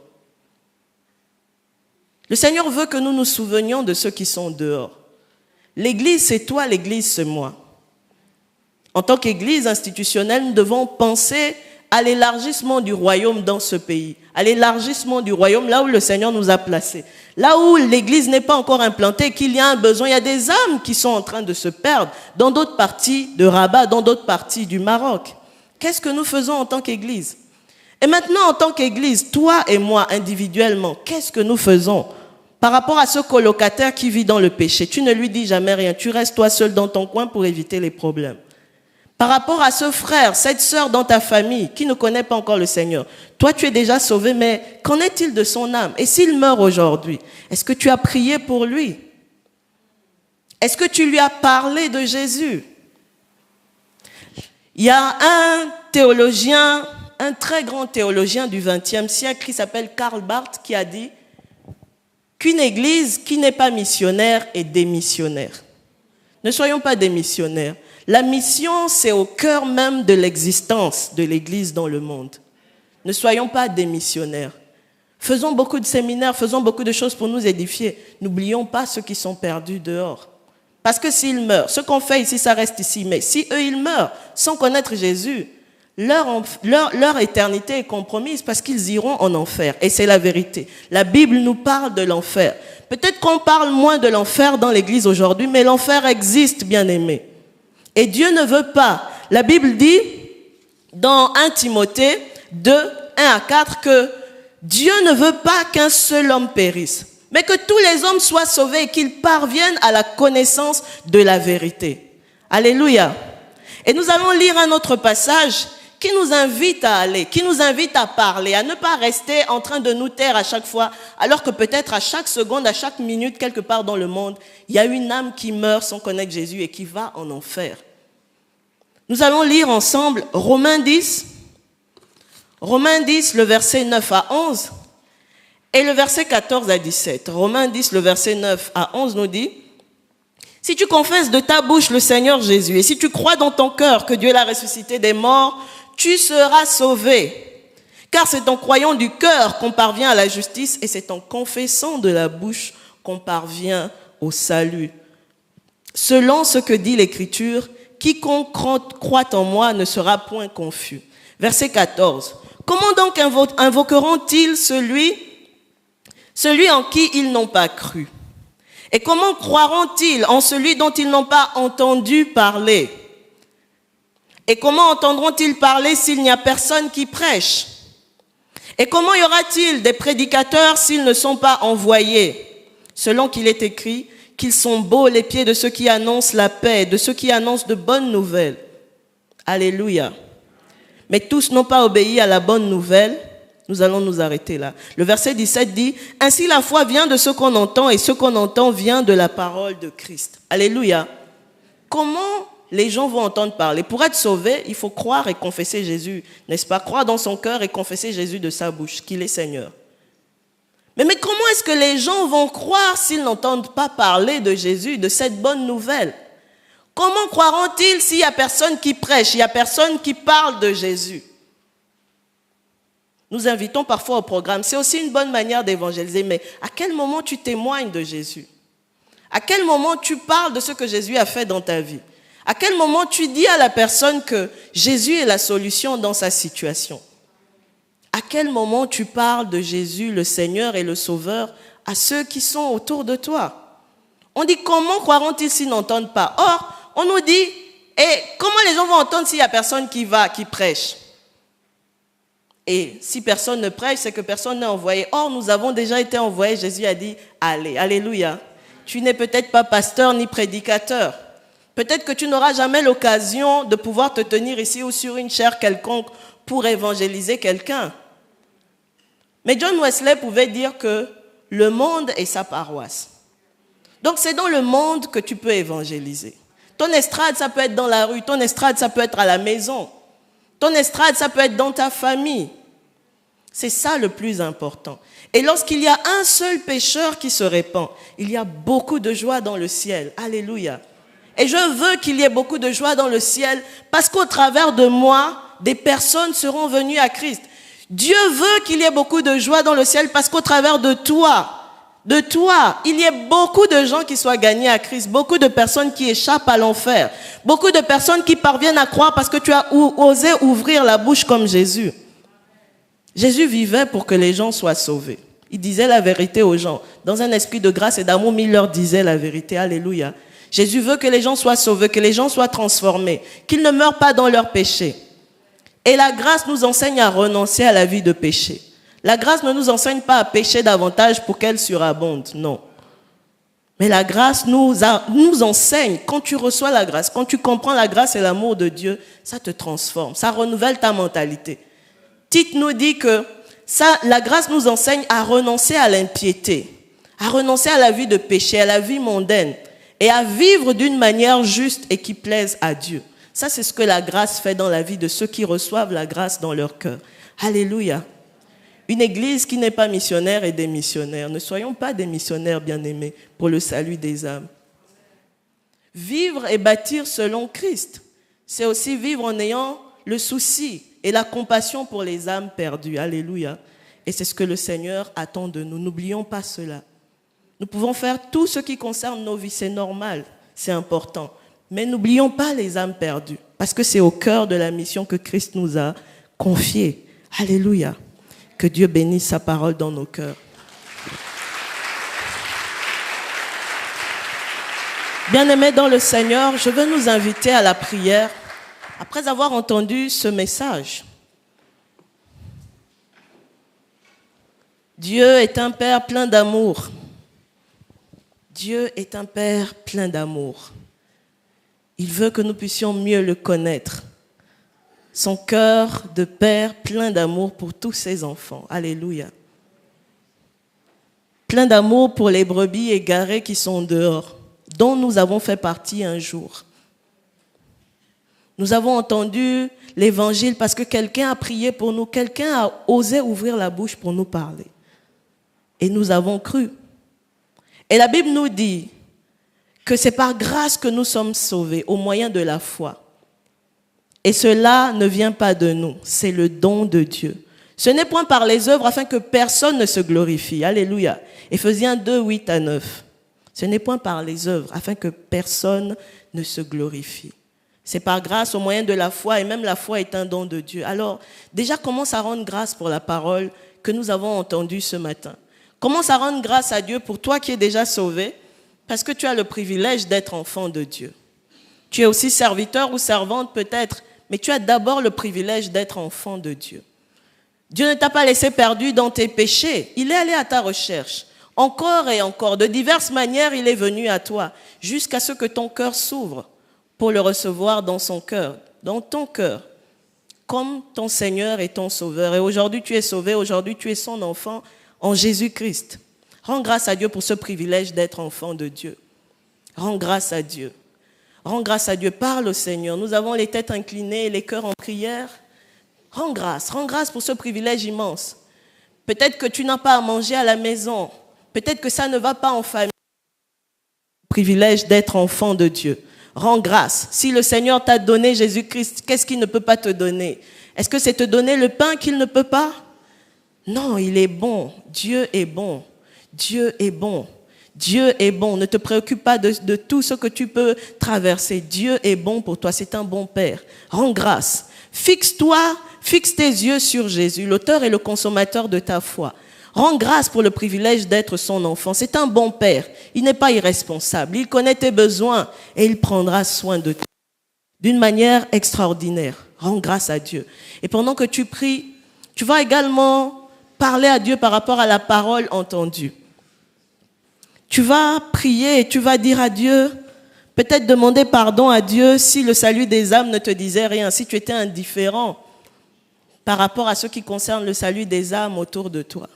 Le Seigneur veut que nous nous souvenions de ceux qui sont dehors. L'église, c'est toi, l'église, c'est moi. En tant qu'église institutionnelle, nous devons penser à l'élargissement du royaume dans ce pays, à l'élargissement du royaume là où le Seigneur nous a placés. Là où l'église n'est pas encore implantée, qu'il y a un besoin, il y a des âmes qui sont en train de se perdre dans d'autres parties de Rabat, dans d'autres parties du Maroc. Qu'est-ce que nous faisons en tant qu'église? Et maintenant, en tant qu'église, toi et moi, individuellement, qu'est-ce que nous faisons par rapport à ce colocataire qui vit dans le péché? Tu ne lui dis jamais rien, tu restes toi seul dans ton coin pour éviter les problèmes. Par rapport à ce frère, cette sœur dans ta famille qui ne connaît pas encore le Seigneur, toi tu es déjà sauvé, mais qu'en est-il de son âme? Et s'il meurt aujourd'hui, est-ce que tu as prié pour lui? Est-ce que tu lui as parlé de Jésus? Il y a un théologien, un très grand théologien du XXe siècle qui s'appelle Karl Barth qui a dit qu'une église qui n'est pas missionnaire est démissionnaire. Ne soyons pas démissionnaires. La mission, c'est au cœur même de l'existence de l'Église dans le monde. Ne soyons pas démissionnaires. Faisons beaucoup de séminaires, faisons beaucoup de choses pour nous édifier. N'oublions pas ceux qui sont perdus dehors. Parce que s'ils meurent, ce qu'on fait ici, ça reste ici. Mais si eux, ils meurent sans connaître Jésus, leur éternité est compromise parce qu'ils iront en enfer. Et c'est la vérité. La Bible nous parle de l'enfer. Peut-être qu'on parle moins de l'enfer dans l'Église aujourd'hui, mais l'enfer existe, bien-aimés. Et Dieu ne veut pas. La Bible dit dans 1 Timothée 2, 1 à 4 que Dieu ne veut pas qu'un seul homme périsse, mais que tous les hommes soient sauvés et qu'ils parviennent à la connaissance de la vérité. Alléluia. Et nous allons lire un autre passage qui nous invite à aller, qui nous invite à parler, à ne pas rester en train de nous taire à chaque fois, alors que peut-être à chaque seconde, à chaque minute, quelque part dans le monde, il y a une âme qui meurt sans connaître Jésus et qui va en enfer. Nous allons lire ensemble Romains 10, le verset 9 à 11 et le verset 14 à 17. Romains 10, le verset 9 à 11 nous dit: si tu confesses de ta bouche le Seigneur Jésus et si tu crois dans ton cœur que Dieu l'a ressuscité des morts, tu seras sauvé. Car c'est en croyant du cœur qu'on parvient à la justice et c'est en confessant de la bouche qu'on parvient au salut. Selon ce que dit l'Écriture, quiconque croit en moi ne sera point confus. Verset 14. Comment donc invoqueront-ils celui en qui ils n'ont pas cru? Et comment croiront-ils en celui dont ils n'ont pas entendu parler? Et comment entendront-ils parler s'il n'y a personne qui prêche? Et comment y aura-t-il des prédicateurs s'ils ne sont pas envoyés? Selon qu'il est écrit qu'ils sont beaux les pieds de ceux qui annoncent la paix, de ceux qui annoncent de bonnes nouvelles. Alléluia. Mais tous n'ont pas obéi à la bonne nouvelle. Nous allons nous arrêter là. Le verset 17 dit: ainsi la foi vient de ce qu'on entend et ce qu'on entend vient de la parole de Christ. Alléluia. Comment les gens vont entendre parler? Pour être sauvés, il faut croire et confesser Jésus, n'est-ce pas? Croire dans son cœur et confesser Jésus de sa bouche, qu'il est Seigneur. Mais comment est-ce que les gens vont croire s'ils n'entendent pas parler de Jésus, de cette bonne nouvelle? Comment croiront-ils s'il n'y a personne qui prêche, il n'y a personne qui parle de Jésus? Nous invitons parfois au programme. C'est aussi une bonne manière d'évangéliser. Mais à quel moment tu témoignes de Jésus? À quel moment tu parles de ce que Jésus a fait dans ta vie? À quel moment tu dis à la personne que Jésus est la solution dans sa situation? À quel moment tu parles de Jésus, le Seigneur et le Sauveur, à ceux qui sont autour de toi? On dit, comment croiront-ils s'ils n'entendent pas? Or, on nous dit, et comment les gens vont entendre s'il n'y a personne qui prêche? Et si personne ne prêche, c'est que personne n'est envoyé. Or, nous avons déjà été envoyés. Jésus a dit, allez, alléluia. Tu n'es peut-être pas pasteur ni prédicateur. Peut-être que tu n'auras jamais l'occasion de pouvoir te tenir ici ou sur une chaire quelconque pour évangéliser quelqu'un. Mais John Wesley pouvait dire que le monde est sa paroisse. Donc c'est dans le monde que tu peux évangéliser. Ton estrade, ça peut être dans la rue. Ton estrade, ça peut être à la maison. Ton estrade, ça peut être dans ta famille. C'est ça le plus important. Et lorsqu'il y a un seul pécheur qui se répand, il y a beaucoup de joie dans le ciel. Alléluia. Et je veux qu'il y ait beaucoup de joie dans le ciel parce qu'au travers de moi, des personnes seront venues à Christ. Dieu veut qu'il y ait beaucoup de joie dans le ciel parce qu'au travers de toi, il y ait beaucoup de gens qui soient gagnés à Christ, beaucoup de personnes qui échappent à l'enfer, beaucoup de personnes qui parviennent à croire parce que tu as osé ouvrir la bouche comme Jésus. Jésus vivait pour que les gens soient sauvés. Il disait la vérité aux gens. Dans un esprit de grâce et d'amour, il leur disait la vérité. Alléluia. Jésus veut que les gens soient sauvés, que les gens soient transformés, qu'ils ne meurent pas dans leurs péchés. Et la grâce nous enseigne à renoncer à la vie de péché. La grâce ne nous enseigne pas à pécher davantage pour qu'elle surabonde, non. Mais la grâce nous enseigne, quand tu reçois la grâce, quand tu comprends la grâce et l'amour de Dieu, ça te transforme, ça renouvelle ta mentalité. Tite nous dit que la grâce nous enseigne à renoncer à l'impiété, à renoncer à la vie de péché, à la vie mondaine et à vivre d'une manière juste et qui plaise à Dieu. Ça, c'est ce que la grâce fait dans la vie de ceux qui reçoivent la grâce dans leur cœur. Alléluia. Une église qui n'est pas missionnaire est démissionnaire. Ne soyons pas des missionnaires bien-aimés pour le salut des âmes. Vivre et bâtir selon Christ, c'est aussi vivre en ayant le souci et la compassion pour les âmes perdues. Alléluia. Et c'est ce que le Seigneur attend de nous. N'oublions pas cela. Nous pouvons faire tout ce qui concerne nos vies. C'est normal, c'est important. Mais n'oublions pas les âmes perdues. Parce que c'est au cœur de la mission que Christ nous a confiée. Alléluia. Que Dieu bénisse sa parole dans nos cœurs. Bien-aimés dans le Seigneur, je veux nous inviter à la prière après avoir entendu ce message. Dieu est un Père plein d'amour. Dieu est un Père plein d'amour. Il veut que nous puissions mieux le connaître. Son cœur de Père plein d'amour pour tous ses enfants. Alléluia. Plein d'amour pour les brebis égarées qui sont dehors, dont nous avons fait partie un jour. Nous avons entendu l'évangile parce que quelqu'un a prié pour nous, quelqu'un a osé ouvrir la bouche pour nous parler. Et nous avons cru. Et la Bible nous dit que c'est par grâce que nous sommes sauvés, au moyen de la foi. Et cela ne vient pas de nous, c'est le don de Dieu. Ce n'est point par les œuvres afin que personne ne se glorifie. Alléluia. Éphésiens 2, 8 à 9. Ce n'est point par les œuvres afin que personne ne se glorifie. C'est par grâce au moyen de la foi, et même la foi est un don de Dieu. Alors, déjà commence à rendre grâce pour la parole que nous avons entendue ce matin. Commence à rendre grâce à Dieu pour toi qui es déjà sauvé, parce que tu as le privilège d'être enfant de Dieu. Tu es aussi serviteur ou servante peut-être, mais tu as d'abord le privilège d'être enfant de Dieu. Dieu ne t'a pas laissé perdu dans tes péchés. Il est allé à ta recherche. Encore et encore, de diverses manières, il est venu à toi, jusqu'à ce que ton cœur s'ouvre pour le recevoir dans son cœur, dans ton cœur, comme ton Seigneur et ton Sauveur. Et aujourd'hui, tu es sauvé, aujourd'hui, tu es son enfant en Jésus-Christ. Rends grâce à Dieu pour ce privilège d'être enfant de Dieu. Rends grâce à Dieu. Rends grâce à Dieu, parle au Seigneur. Nous avons les têtes inclinées et les cœurs en prière. Rends grâce pour ce privilège immense. Peut-être que tu n'as pas à manger à la maison. Peut-être que ça ne va pas en famille. Privilège d'être enfant de Dieu. Rends grâce. Si le Seigneur t'a donné Jésus-Christ, qu'est-ce qu'il ne peut pas te donner? Est-ce que c'est te donner le pain qu'il ne peut pas? Non, il est bon. Dieu est bon. Dieu est bon. Dieu est bon. Ne te préoccupe pas de tout ce que tu peux traverser. Dieu est bon pour toi. C'est un bon Père. Rends grâce. Fixe tes yeux sur Jésus, l'auteur et le consommateur de ta foi. Rends grâce pour le privilège d'être son enfant. C'est un bon Père. Il n'est pas irresponsable. Il connaît tes besoins et il prendra soin de toi d'une manière extraordinaire. Rends grâce à Dieu. Et pendant que tu pries, tu vas également parler à Dieu par rapport à la parole entendue. Tu vas prier et tu vas dire à Dieu, peut-être demander pardon à Dieu si le salut des âmes ne te disait rien, si tu étais indifférent par rapport à ce qui concerne le salut des âmes autour de toi.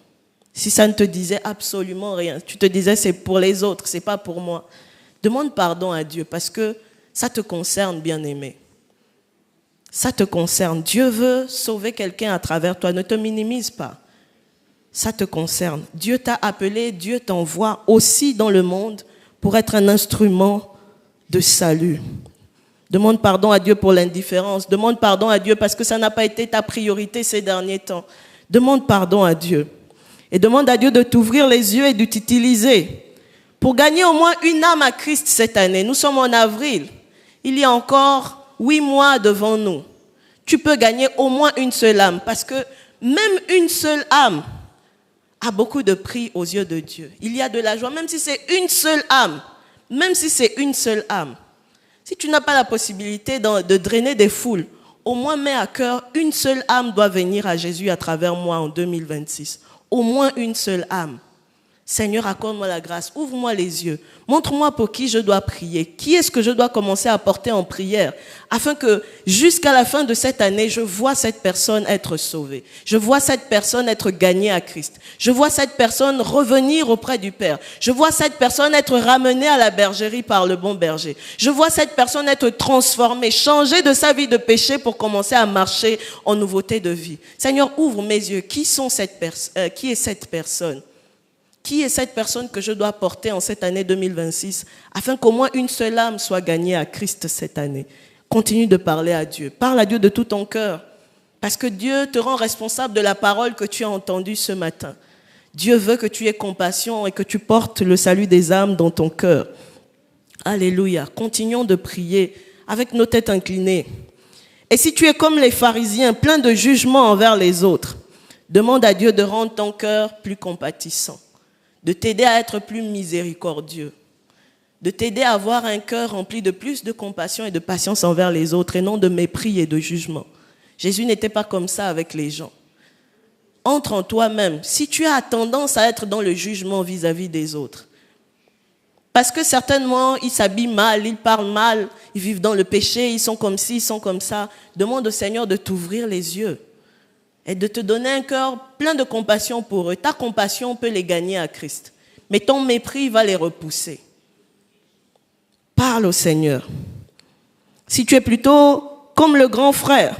Si ça ne te disait absolument rien, tu te disais c'est pour les autres, c'est pas pour moi. Demande pardon à Dieu parce que ça te concerne, bien-aimé. Ça te concerne. Dieu veut sauver quelqu'un à travers toi. Ne te minimise pas. Ça te concerne. Dieu t'a appelé, Dieu t'envoie aussi dans le monde pour être un instrument de salut. Demande pardon à Dieu pour l'indifférence. Demande pardon à Dieu parce que ça n'a pas été ta priorité ces derniers temps. Demande pardon à Dieu. Et demande à Dieu de t'ouvrir les yeux et de t'utiliser pour gagner au moins une âme à Christ cette année. Nous sommes en avril. Il y a encore 8 mois devant nous. Tu peux gagner au moins une seule âme parce que même une seule âme a beaucoup de prix aux yeux de Dieu. Il y a de la joie, même si c'est une seule âme. Même si c'est une seule âme. Si tu n'as pas la possibilité de drainer des foules, au moins mets à cœur, une seule âme doit venir à Jésus à travers moi en 2026. Au moins une seule âme. Seigneur, accorde-moi la grâce, ouvre-moi les yeux, montre-moi pour qui je dois prier, qui est-ce que je dois commencer à porter en prière, afin que jusqu'à la fin de cette année, je vois cette personne être sauvée, je vois cette personne être gagnée à Christ, je vois cette personne revenir auprès du Père, je vois cette personne être ramenée à la bergerie par le bon berger, je vois cette personne être transformée, changer de sa vie de péché pour commencer à marcher en nouveauté de vie. Seigneur, ouvre mes yeux, qui est cette personne? Qui est cette personne que je dois porter en cette année 2026 afin qu'au moins une seule âme soit gagnée à Christ cette année? Continue de parler à Dieu. Parle à Dieu de tout ton cœur parce que Dieu te rend responsable de la parole que tu as entendue ce matin. Dieu veut que tu aies compassion et que tu portes le salut des âmes dans ton cœur. Alléluia. Continuons de prier avec nos têtes inclinées. Et si tu es comme les pharisiens, plein de jugement envers les autres, demande à Dieu de rendre ton cœur plus compatissant, de t'aider à être plus miséricordieux, de t'aider à avoir un cœur rempli de plus de compassion et de patience envers les autres et non de mépris et de jugement. Jésus n'était pas comme ça avec les gens. Entre en toi-même. Si tu as tendance à être dans le jugement vis-à-vis des autres, parce que certainement ils s'habillent mal, ils parlent mal, ils vivent dans le péché, ils sont comme ci, ils sont comme ça, demande au Seigneur de t'ouvrir les yeux et de te donner un cœur plein de compassion pour eux. Ta compassion peut les gagner à Christ, mais ton mépris va les repousser. Parle au Seigneur. Si tu es plutôt comme le grand frère,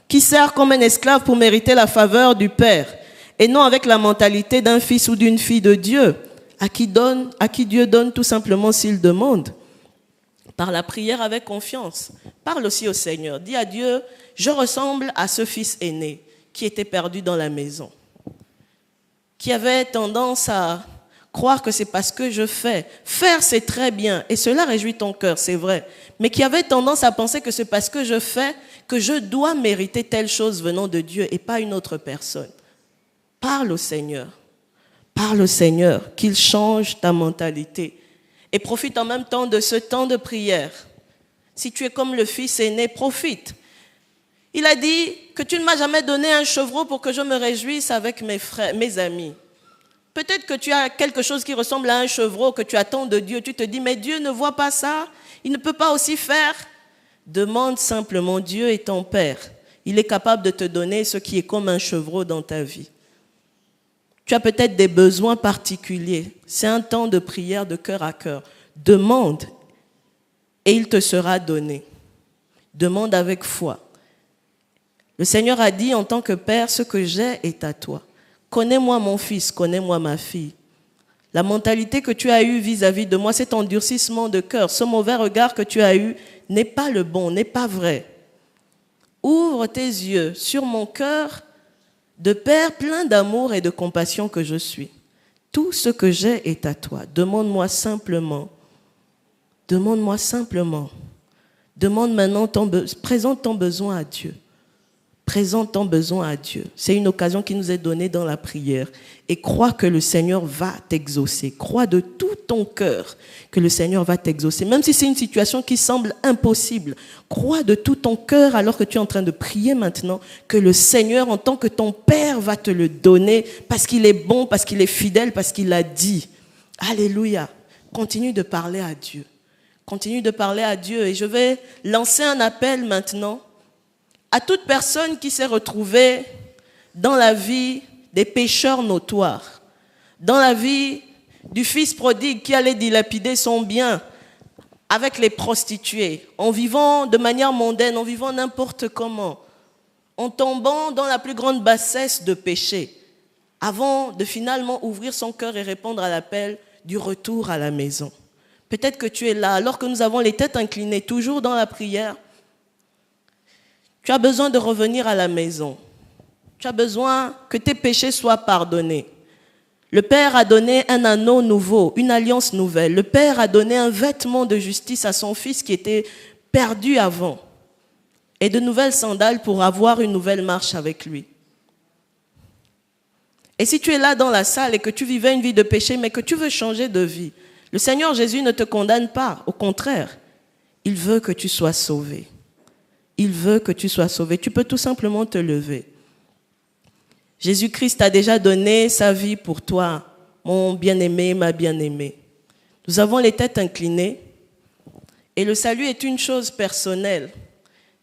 qui sert comme un esclave pour mériter la faveur du Père, et non avec la mentalité d'un fils ou d'une fille de Dieu, à qui Dieu donne tout simplement s'il demande, par la prière avec confiance. Parle aussi au Seigneur. Dis à Dieu, je ressemble à ce fils aîné qui était perdu dans la maison, qui avait tendance à croire que c'est parce que je fais. Faire, c'est très bien, et cela réjouit ton cœur, c'est vrai, mais qui avait tendance à penser que c'est parce que je fais que je dois mériter telle chose venant de Dieu et pas une autre personne. Parle au Seigneur. Parle au Seigneur, qu'il change ta mentalité. Et profite en même temps de ce temps de prière. Si tu es comme le fils aîné, profite. Il a dit que tu ne m'as jamais donné un chevreau pour que je me réjouisse avec mes frères, mes amis. Peut-être que tu as quelque chose qui ressemble à un chevreau que tu attends de Dieu. Tu te dis, mais Dieu ne voit pas ça. Il ne peut pas aussi faire. Demande simplement, Dieu est ton Père. Il est capable de te donner ce qui est comme un chevreau dans ta vie. Tu as peut-être des besoins particuliers. C'est un temps de prière de cœur à cœur. Demande et il te sera donné. Demande avec foi. Le Seigneur a dit en tant que Père, ce que j'ai est à toi. Connais-moi mon fils, connais-moi ma fille. La mentalité que tu as eue vis-à-vis de moi, cet endurcissement de cœur, ce mauvais regard que tu as eu, n'est pas le bon, n'est pas vrai. Ouvre tes yeux sur mon cœur de Père plein d'amour et de compassion que je suis. Tout ce que j'ai est à toi. Demande-moi simplement. Demande-moi simplement. Demande maintenant, présente ton besoin à Dieu. Présente ton besoin à Dieu. C'est une occasion qui nous est donnée dans la prière. Et crois que le Seigneur va t'exaucer. Crois de tout ton cœur que le Seigneur va t'exaucer. Même si c'est une situation qui semble impossible, crois de tout ton cœur alors que tu es en train de prier maintenant que le Seigneur, en tant que ton Père, va te le donner parce qu'il est bon, parce qu'il est fidèle, parce qu'il l'a dit. Alléluia. Continue de parler à Dieu. Continue de parler à Dieu. Et je vais lancer un appel maintenant à toute personne qui s'est retrouvée dans la vie des pécheurs notoires, dans la vie du fils prodigue qui allait dilapider son bien avec les prostituées, en vivant de manière mondaine, en vivant n'importe comment, en tombant dans la plus grande bassesse de péché, avant de finalement ouvrir son cœur et répondre à l'appel du retour à la maison. Peut-être que tu es là, alors que nous avons les têtes inclinées, toujours dans la prière. Tu as besoin de revenir à la maison. Tu as besoin que tes péchés soient pardonnés. Le Père a donné un anneau nouveau, une alliance nouvelle. Le Père a donné un vêtement de justice à son Fils qui était perdu avant. Et de nouvelles sandales pour avoir une nouvelle marche avec lui. Et si tu es là dans la salle et que tu vivais une vie de péché, mais que tu veux changer de vie, le Seigneur Jésus ne te condamne pas. Au contraire, il veut que tu sois sauvé. Il veut que tu sois sauvé. Tu peux tout simplement te lever. Jésus-Christ a déjà donné sa vie pour toi, mon bien-aimé, ma bien-aimée. Nous avons les têtes inclinées et le salut est une chose personnelle.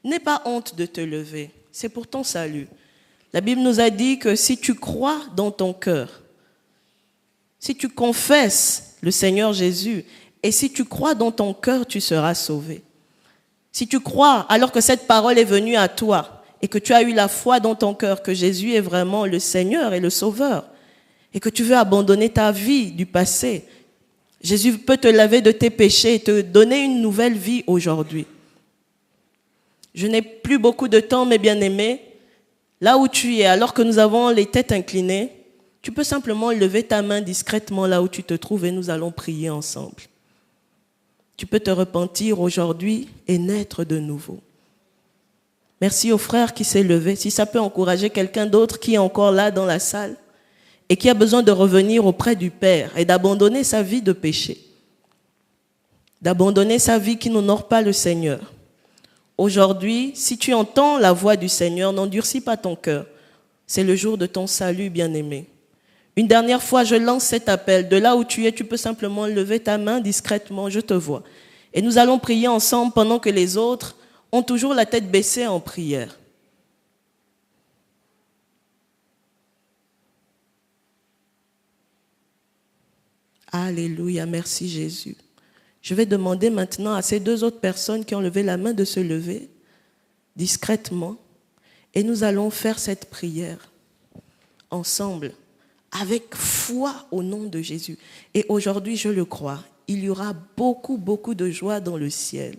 N'aie pas honte de te lever, c'est pour ton salut. La Bible nous a dit que si tu crois dans ton cœur, si tu confesses le Seigneur Jésus et si tu crois dans ton cœur, tu seras sauvé. Si tu crois alors que cette parole est venue à toi, et que tu as eu la foi dans ton cœur que Jésus est vraiment le Seigneur et le Sauveur, et que tu veux abandonner ta vie du passé, Jésus peut te laver de tes péchés et te donner une nouvelle vie aujourd'hui. Je n'ai plus beaucoup de temps, mes bien-aimés. Là où tu es, alors que nous avons les têtes inclinées, tu peux simplement lever ta main discrètement là où tu te trouves et nous allons prier ensemble. Tu peux te repentir aujourd'hui et naître de nouveau. Merci au frère qui s'est levé. Si ça peut encourager quelqu'un d'autre qui est encore là dans la salle et qui a besoin de revenir auprès du Père et d'abandonner sa vie de péché, d'abandonner sa vie qui n'honore pas le Seigneur. Aujourd'hui, si tu entends la voix du Seigneur, n'endurcis pas ton cœur. C'est le jour de ton salut, bien-aimé. Une dernière fois, je lance cet appel. De là où tu es, tu peux simplement lever ta main discrètement, je te vois. Et nous allons prier ensemble pendant que les autres ont toujours la tête baissée en prière. Alléluia, merci Jésus. Je vais demander maintenant à ces deux autres personnes qui ont levé la main de se lever discrètement et nous allons faire cette prière ensemble avec foi au nom de Jésus. Et aujourd'hui, je le crois, il y aura beaucoup de joie dans le ciel.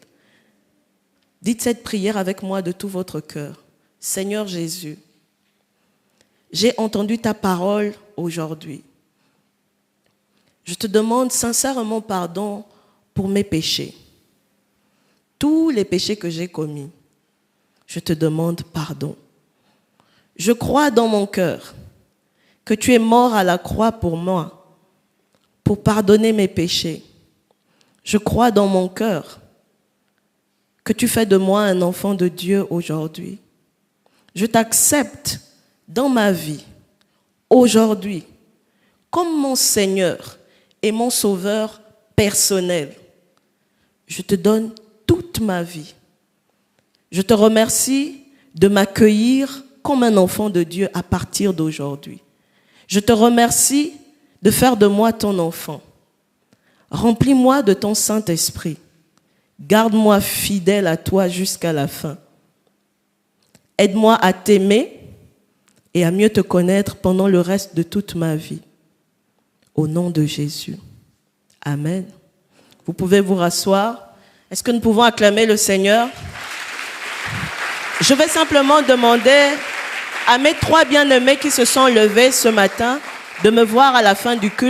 Dites cette prière avec moi de tout votre cœur. Seigneur Jésus, j'ai entendu ta parole aujourd'hui. Je te demande sincèrement pardon pour mes péchés. Tous les péchés que j'ai commis, je te demande pardon. Je crois dans mon cœur que tu es mort à la croix pour moi, pour pardonner mes péchés. Je crois dans mon cœur que tu fais de moi un enfant de Dieu aujourd'hui. Je t'accepte dans ma vie, aujourd'hui, comme mon Seigneur et mon Sauveur personnel. Je te donne toute ma vie. Je te remercie de m'accueillir comme un enfant de Dieu à partir d'aujourd'hui. Je te remercie de faire de moi ton enfant. Remplis-moi de ton Saint-Esprit. Garde-moi fidèle à toi jusqu'à la fin. Aide-moi à t'aimer et à mieux te connaître pendant le reste de toute ma vie. Au nom de Jésus. Amen. Vous pouvez vous rasseoir. Est-ce que nous pouvons acclamer le Seigneur? Je vais simplement demander à mes trois bien-aimés qui se sont levés ce matin de me voir à la fin du culte.